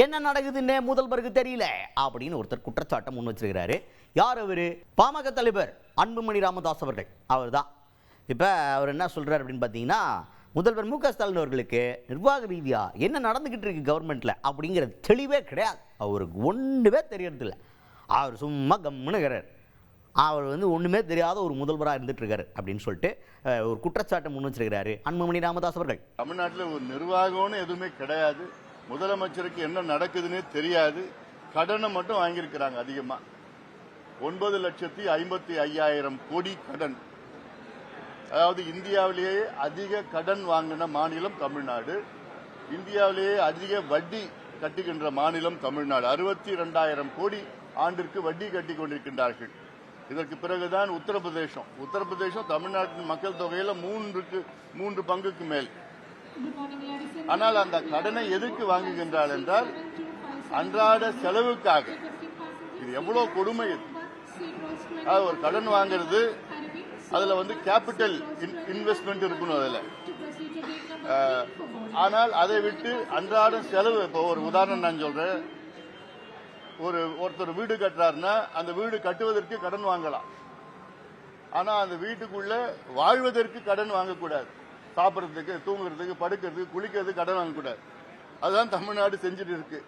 என்ன நடக்குதுன்னு முதல்வருக்கு தெரியல அப்படின்னு ஒருத்தர் குற்றச்சாட்டை முன் வச்சிருக்கிறாரு. யார் அவரு? பாமக தலைவர் அன்புமணி ராமதாஸ் அவர்கள். அவர் தான் இப்போ அவர் என்ன சொல்றாரு அப்படின்னு பார்த்தீங்கன்னா, முதல்வர் மு க ஸ்டாலின் அவர்களுக்கு நிர்வாக ரீதியாக என்ன நடந்துக்கிட்டு இருக்கு கவர்மெண்ட்டில் அப்படிங்கிற தெளிவே கிடையாது. அவருக்கு ஒன்றுமே தெரியறதில்ல. அவர் சும்மா கம்முனுக்கிறார். அவர் ஒன்றுமே தெரியாத ஒரு முதல்வராக இருந்துட்டு இருக்காரு அப்படின்னு சொல்லிட்டு ஒரு குற்றச்சாட்டை முன் வச்சிருக்கிறாரு அன்புமணி ராமதாஸ் அவர்கள். தமிழ்நாட்டில் ஒரு நிர்வாகம்னு எதுவுமே கிடையாது. முதலமைச்சருக்கு என்ன நடக்குதுன்னு தெரியாது. கடனை மட்டும் வாங்கியிருக்கிறாங்க அதிகமா. 9,55,000 கோடி கடன். அதாவது இந்தியாவிலேயே அதிக கடன் வாங்கின மாநிலம் தமிழ்நாடு. இந்தியாவிலேயே அதிக வட்டி கட்டுகின்ற மாநிலம் தமிழ்நாடு. 62,000 கோடி ஆண்டிற்கு வட்டி கட்டி கொண்டிருக்கின்றார்கள். இதற்கு பிறகுதான் உத்தரப்பிரதேசம் தமிழ்நாட்டின் மக்கள் தொகையில 3 பங்குக்கு மேல். ஆனால் அந்த கடனை எதற்கு வாங்குகின்றார் என்றால் அன்றாட செலவுக்காக. இது எவ்வளவு கொடுமை! ஒரு கடன் வாங்குறது, அதுல கேபிட்டல் இன்வெஸ்ட்மெண்ட் இருக்கணும் அதுல. ஆனால் அதை விட்டு அன்றாட செலவு, இப்போ ஒரு உதாரணம் நான் சொல்றேன். ஒருத்தர் வீடு கட்டுறாருன்னா அந்த வீடு கட்டுவதற்கு கடன் வாங்கலாம். ஆனா அந்த வீட்டுக்குள்ள வாழ்வதற்கு கடன் வாங்கக்கூடாது. சாப்பிட்றதுக்கு, தூங்குறதுக்கு, படுக்கிறதுக்கு, குளிக்கிறதுக்கு கடன் வாங்கக்கூடாது. அதுதான் தமிழ்நாடு செஞ்சுட்டு இருக்கு.